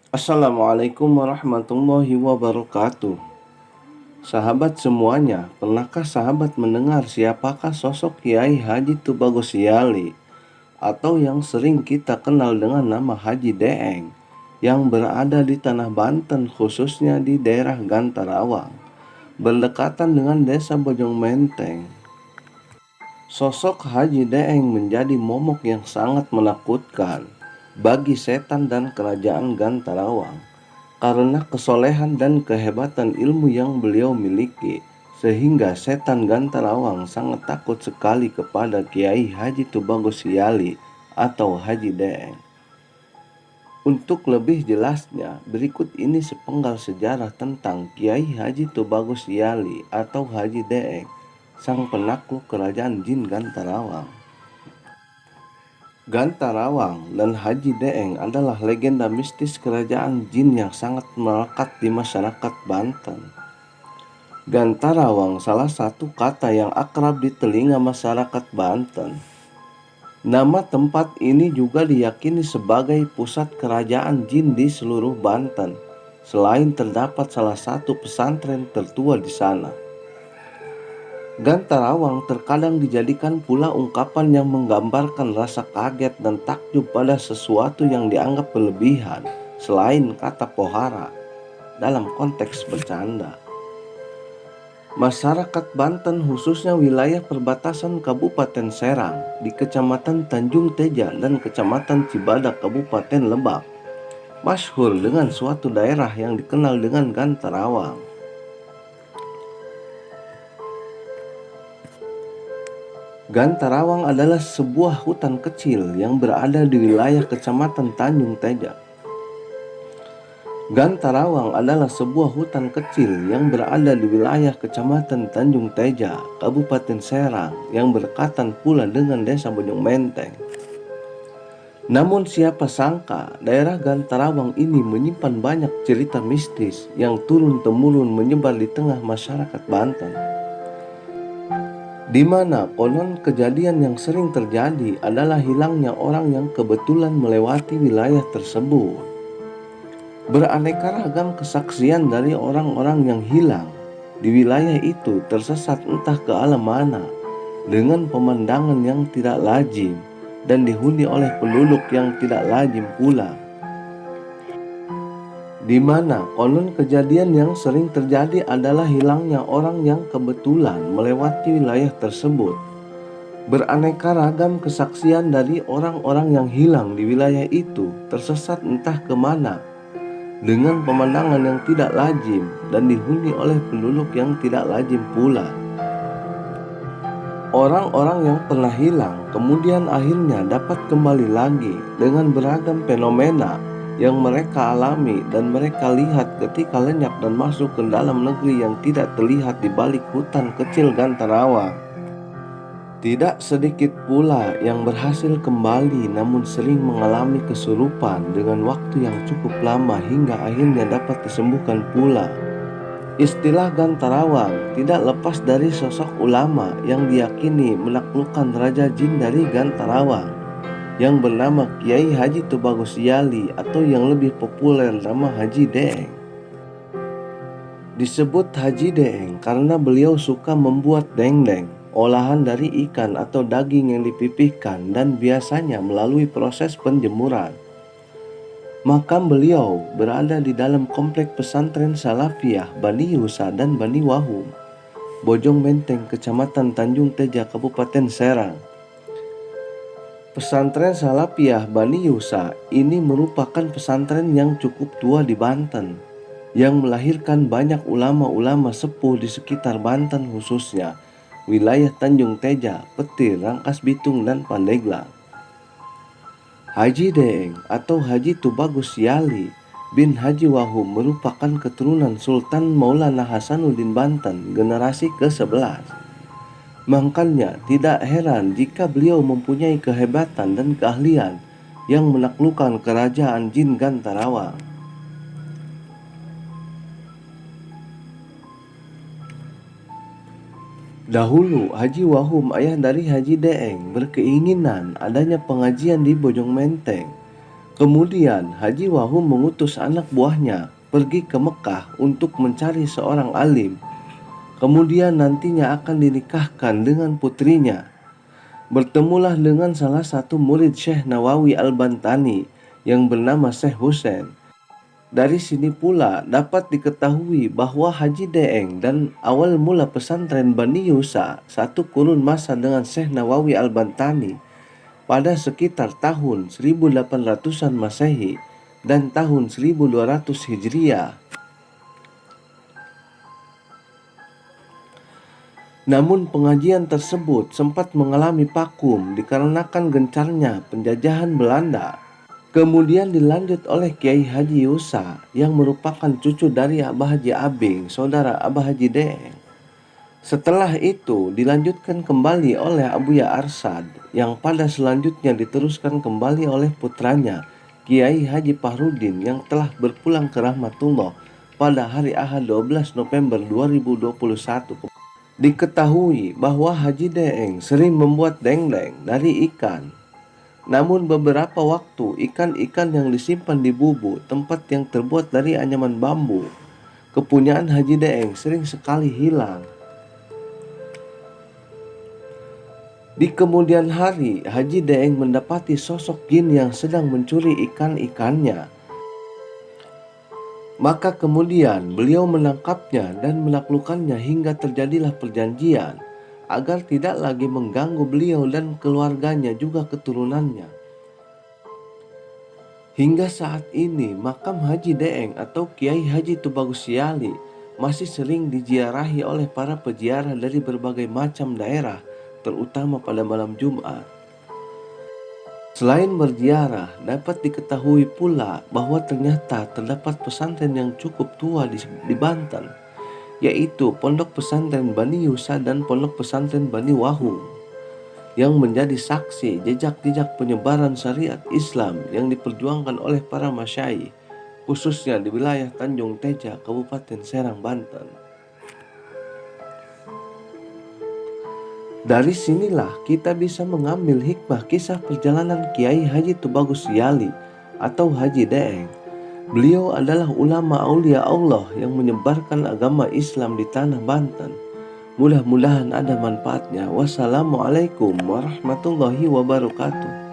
Assalamualaikum warahmatullahi wabarakatuh. Sahabat semuanya, pernahkah sahabat mendengar siapakah sosok Kiai Haji Tubagus Yali atau yang sering kita kenal dengan nama Haji Deeng yang berada di tanah Banten, khususnya di daerah Gantarawang, berdekatan dengan desa Bojong Menteng? Sosok Haji Deeng menjadi momok yang sangat menakutkan bagi setan dan kerajaan Gantarawang karena kesolehan dan kehebatan ilmu yang beliau miliki, sehingga setan Gantarawang sangat takut sekali kepada Kiai Haji Tubagus Yali atau Haji Deeng. Untuk lebih jelasnya, berikut ini sepenggal sejarah tentang Kiai Haji Tubagus Yali atau Haji Deeng, sang penakluk kerajaan jin Gantarawang. Gantarawang dan Haji Deeng adalah legenda mistis kerajaan jin yang sangat melekat di masyarakat Banten. Gantarawang salah satu kata yang akrab di telinga masyarakat Banten. Nama tempat ini juga diyakini sebagai pusat kerajaan jin di seluruh Banten, selain terdapat salah satu pesantren tertua di sana. Gantarawang terkadang dijadikan pula ungkapan yang menggambarkan rasa kaget dan takjub pada sesuatu yang dianggap berlebihan, selain kata pohara, dalam konteks bercanda. Masyarakat Banten, khususnya wilayah perbatasan Kabupaten Serang di Kecamatan Tanjung Teja dan Kecamatan Cibadak Kabupaten Lebak, masyhur dengan suatu daerah yang dikenal dengan Gantarawang. Gantarawang adalah sebuah hutan kecil yang berada di wilayah Kecamatan Tanjung Teja. Gantarawang adalah sebuah hutan kecil yang berada di wilayah Kecamatan Tanjung Teja, Kabupaten Serang, yang berdekatan pula dengan desa Bojong Menteng. Namun siapa sangka daerah Gantarawang ini menyimpan banyak cerita mistis yang turun-temurun menyebar di tengah masyarakat Banten, di mana konon kejadian yang sering terjadi adalah hilangnya orang yang kebetulan melewati wilayah tersebut. Beraneka ragam kesaksian dari orang-orang yang hilang di wilayah itu tersesat entah ke alam mana dengan pemandangan yang tidak lazim dan dihuni oleh penduduk yang tidak lazim pula, di mana konon kejadian yang sering terjadi adalah hilangnya orang yang kebetulan melewati wilayah tersebut. Beraneka ragam kesaksian dari orang-orang yang hilang di wilayah itu tersesat entah kemana dengan pemandangan yang tidak lazim dan dihuni oleh penduduk yang tidak lazim pula. Orang-orang yang pernah hilang kemudian akhirnya dapat kembali lagi dengan beragam fenomena yang mereka alami dan mereka lihat ketika lenyap dan masuk ke dalam negeri yang tidak terlihat di balik hutan kecil Gantarawang. Tidak sedikit pula yang berhasil kembali namun sering mengalami kesurupan dengan waktu yang cukup lama hingga akhirnya dapat disembuhkan pula. Istilah Gantarawang tidak lepas dari sosok ulama yang diyakini menaklukkan Raja Jin dari Gantarawang yang bernama Kiai Haji Tubagus Yali atau yang lebih populer nama Haji Deeng. Disebut Haji Deeng karena beliau suka membuat dendeng, olahan dari ikan atau daging yang dipipihkan dan biasanya melalui proses penjemuran. Makam beliau berada di dalam komplek pesantren Salafiyah Bani Yusa dan Bani Wahum, Bojong Menteng, Kecamatan Tanjung Teja, Kabupaten Serang. Pesantren Salafiyah Bani Yusa ini merupakan pesantren yang cukup tua di Banten, yang melahirkan banyak ulama-ulama sepuh di sekitar Banten, khususnya wilayah Tanjung Teja, Petir, Rangkas Bitung, dan Pandeglang. Haji Deeng atau Haji Tubagus Yali bin Haji Wahum merupakan keturunan Sultan Maulana Hasanuddin Banten generasi ke-11. Makanya tidak heran jika beliau mempunyai kehebatan dan keahlian yang menaklukkan kerajaan jin Gantarawang. Dahulu Haji Wahum, ayah dari Haji Deeng, berkeinginan adanya pengajian di Bojong Menteng Kemudian Haji Wahum mengutus anak buahnya pergi ke Mekah untuk mencari seorang alim. Kemudian nantinya akan dinikahkan dengan putrinya. Bertemulah dengan salah satu murid Syekh Nawawi Al-Bantani yang bernama Syekh Husain. Dari sini pula dapat diketahui bahwa Haji Deeng dan awal mula pesantren Bani Yusa satu kurun masa dengan Syekh Nawawi Al-Bantani pada sekitar tahun 1800-an Masehi dan tahun 1200 Hijriah. Namun pengajian tersebut sempat mengalami vakum dikarenakan gencarnya penjajahan Belanda. Kemudian dilanjut oleh Kiai Haji Yusa yang merupakan cucu dari Abah Haji Abing, saudara Abah Haji Deeng. Setelah itu dilanjutkan kembali oleh Abuya Arsad yang pada selanjutnya diteruskan kembali oleh putranya Kiai Haji Fahrudin yang telah berpulang ke rahmatullah pada hari Ahad 12 November 2021. Diketahui bahwa Haji Deeng sering membuat dendeng dari ikan. Namun beberapa waktu ikan-ikan yang disimpan di bubuk tempat yang terbuat dari anyaman bambu kepunyaan Haji Deeng sering sekali hilang. Di kemudian hari, Haji Deeng mendapati sosok jin yang sedang mencuri ikan-ikannya. Maka kemudian beliau menangkapnya dan menaklukkannya hingga terjadilah perjanjian agar tidak lagi mengganggu beliau dan keluarganya juga keturunannya. Hingga saat ini makam Haji Deeng atau Kiai Haji Tubagus Siali masih sering diziarahi oleh para peziarah dari berbagai macam daerah, terutama pada malam Jumat. Selain berziarah, dapat diketahui pula bahwa ternyata terdapat pesantren yang cukup tua di Banten, yaitu Pondok Pesantren Bani Yusa dan Pondok Pesantren Bani Wahum, yang menjadi saksi jejak-jejak penyebaran syariat Islam yang diperjuangkan oleh para masyayikh, khususnya di wilayah Tanjung Teja, Kabupaten Serang, Banten. Dari sinilah kita bisa mengambil hikmah kisah perjalanan Kiai Haji Tubagus Siali atau Haji Deeng. Beliau adalah ulama aulia Allah yang menyebarkan agama Islam di tanah Banten. Mudah-mudahan ada manfaatnya. Wassalamualaikum warahmatullahi wabarakatuh.